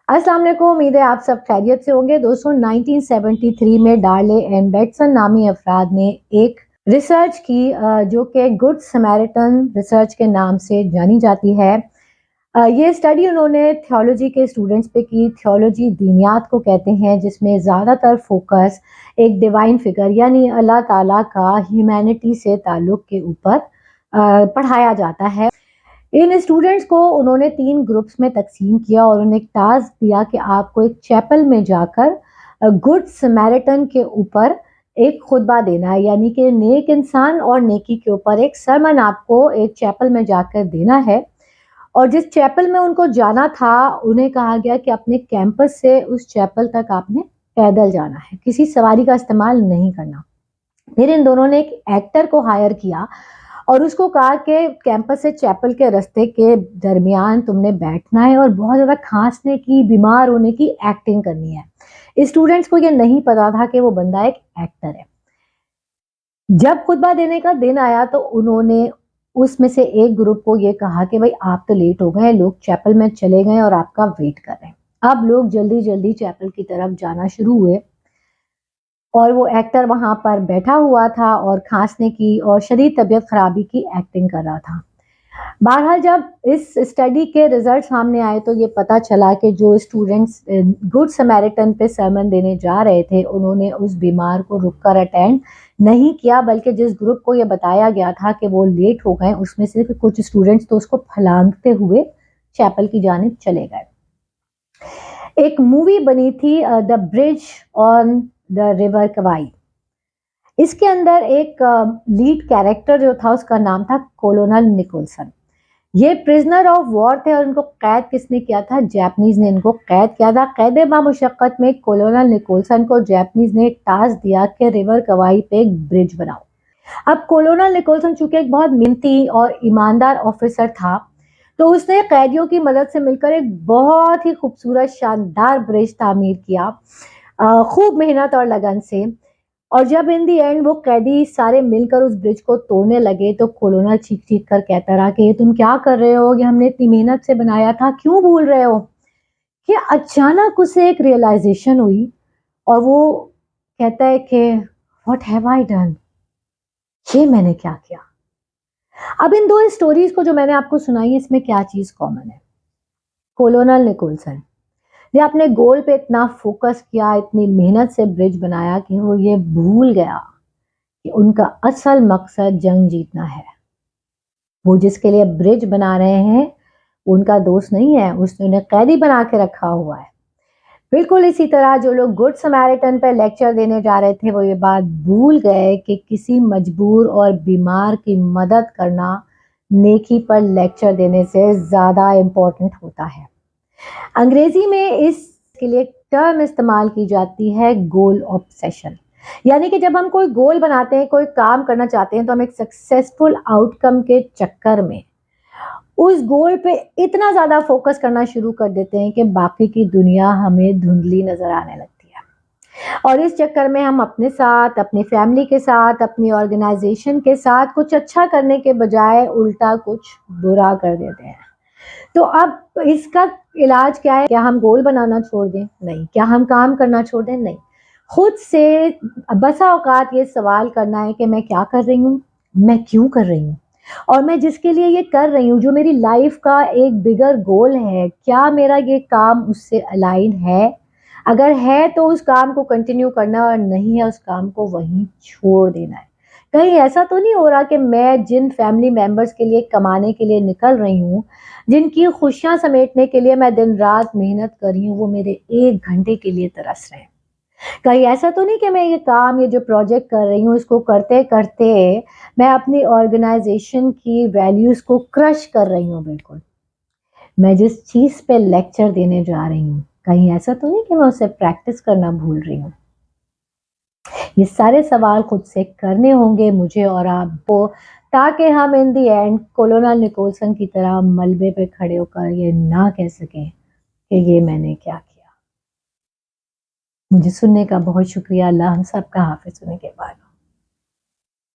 अस्सलाम वालेकुम, उम्मीद है आप सब खैरियत से होंगे। दोस्तों 1973 में डार्ले एंड बेटसन नामी अफराद ने एक रिसर्च की जो कि गुड समैरिटन रिसर्च के नाम से जानी जाती है। ये स्टडी उन्होंने थियोलॉजी के स्टूडेंट्स पे की। थियोलॉजी दीनियात को कहते हैं, जिसमें ज़्यादातर फोकस एक डिवाइन फिगर यानी अल्लाह ताला का ह्यूमैनिटी से ताल्लुक़ के ऊपर पढ़ाया जाता है। इन स्टूडेंट्स को उन्होंने 3 ग्रुप्स में तकसीम किया और उन्हें एक टास्क दिया कि आपको एक चैपल में जाकर गुड समैरिटन के ऊपर एक खुतबा देना है, यानी कि नेक इंसान और नेकी के ऊपर एक सरमन आपको एक चैपल में जाकर देना है। और जिस चैपल में उनको जाना था, उन्हें कहा गया कि अपने कैंपस से उस चैपल तक आपने पैदल जाना है, किसी सवारी का इस्तेमाल नहीं करना। फिर इन दोनों ने एक एक्टर को हायर किया और उसको कहा कि कैंपस से चैपल के रास्ते के दरमियान तुमने बैठना है और बहुत ज़्यादा खांसने की, बीमार होने की एक्टिंग करनी है। स्टूडेंट्स को ये नहीं पता था कि वो बंदा एक एक्टर है। जब खुतबा देने का दिन आया तो उन्होंने उसमें से एक ग्रुप को ये कहा कि भाई आप तो लेट हो गए, लोग चैपल में चले गए और आपका वेट कर रहे हैं। अब लोग जल्दी जल्दी चैपल की तरफ जाना शुरू हुए और वो एक्टर वहाँ पर बैठा हुआ था और खांसने की और शदीद तबीयत खराबी की एक्टिंग कर रहा था। बहरहाल जब इस स्टडी के रिजल्ट सामने आए तो ये पता चला कि जो स्टूडेंट्स गुड समैरिटन पे सरमन देने जा रहे थे, उन्होंने उस बीमार को रुककर अटेंड नहीं किया, बल्कि जिस ग्रुप को ये बताया गया था कि वो लेट हो गए, उसमें से कुछ स्टूडेंट्स तो उसको फलांगते हुए चैपल की जानिब चले गए। एक मूवी बनी थी the bridge on the river Kwai. इसके अंदर एक लीड कैरेक्टर जो था, उसका नाम था कोलोनल निकोलसन। ये प्रिजनर ऑफ वॉर थे और इनको कैद किसने किया था? जापानीज ने इनको कैद किया था। कैद बामुशक्कत में कोलोनल निकोलसन को जापानीज ने एक टास्क दिया कि रिवर कवाई पे एक ब्रिज बनाओ। अब कोलोनल निकोलसन चूंकि एक बहुत मेहनती और ईमानदार ऑफिसर था, तो उसने कैदियों की मदद से मिलकर एक बहुत ही खूबसूरत शानदार ब्रिज तामीर किया, खूब मेहनत और लगन से। और जब इन दी एंड वो कैदी सारे मिलकर उस ब्रिज को तोड़ने लगे तो कोलोनल चीख चीख कर कहता रहा कि ये तुम क्या कर रहे हो, ये हमने इतनी मेहनत से बनाया था, क्यों भूल रहे हो? कि अचानक उसे एक रियलाइजेशन हुई और वो कहता है कि व्हाट हैव आई डन, ये मैंने क्या किया। अब इन दो स्टोरीज को जो मैंने आपको सुनाई, इसमें क्या चीज कॉमन है? कोलोनल निकोलसन ने अपने गोल पे इतना फोकस किया, इतनी मेहनत से ब्रिज बनाया कि वो ये भूल गया कि उनका असल मकसद जंग जीतना है। वो जिसके लिए ब्रिज बना रहे हैं उनका दोस्त नहीं है, उसने उन्हें कैदी बना के रखा हुआ है। बिल्कुल इसी तरह जो लोग गुड समैरिटन पे लेक्चर देने जा रहे थे, वो ये बात भूल गए कि किसी मजबूर और बीमार की मदद करना नेकी पर लेक्चर देने से ज़्यादा इम्पोर्टेंट होता है। अंग्रेजी में इसके लिए टर्म इस्तेमाल की जाती है गोल ऑब्सेशन, यानी कि जब हम कोई गोल बनाते हैं, कोई काम करना चाहते हैं, तो हम एक सक्सेसफुल आउटकम के चक्कर में उस गोल पे इतना ज़्यादा फोकस करना शुरू कर देते हैं कि बाकी की दुनिया हमें धुंधली नज़र आने लगती है। और इस चक्कर में हम अपने साथ, अपनी फैमिली के साथ, अपनी ऑर्गेनाइजेशन के साथ कुछ अच्छा करने के बजाय उल्टा कुछ बुरा कर देते हैं। तो अब इसका इलाज क्या है? क्या हम गोल बनाना छोड़ दें? नहीं। क्या हम काम करना छोड़ दें? नहीं। खुद से बसा औकात ये सवाल करना है कि मैं क्या कर रही हूँ, मैं क्यों कर रही हूँ, और मैं जिसके लिए ये कर रही हूँ, जो मेरी लाइफ का एक बिगर गोल है, क्या मेरा ये काम उससे अलाइन है? अगर है तो उस काम को कंटिन्यू करना, और नहीं है उस काम को वहीं छोड़ देना है। कहीं ऐसा तो नहीं हो रहा कि मैं जिन फैमिली मेंबर्स के लिए कमाने के लिए निकल रही हूँ, जिनकी खुशियां समेटने के लिए मैं दिन रात मेहनत कर रही हूँ, वो मेरे 1 घंटे के लिए तरस रहे हैं। कहीं ऐसा तो नहीं कि मैं ये काम, ये जो प्रोजेक्ट कर रही हूँ, इसको करते करते मैं अपनी ऑर्गेनाइजेशन की वैल्यूज को क्रश कर रही हूँ। बिल्कुल मैं जिस चीज पे लेक्चर देने जा रही हूँ, कहीं ऐसा तो नहीं कि मैं उसे प्रैक्टिस करना भूल रही हूँ। ये सारे सवाल खुद से करने होंगे मुझे और आपको, ताकि हम इन दी एंड कोलोनल निकोलसन की तरह मलबे पे खड़े होकर ये ना कह सकें कि ये मैंने क्या किया। मुझे सुनने का बहुत शुक्रिया। अल्लाह हम सब का हाफिज। सुनने के बाद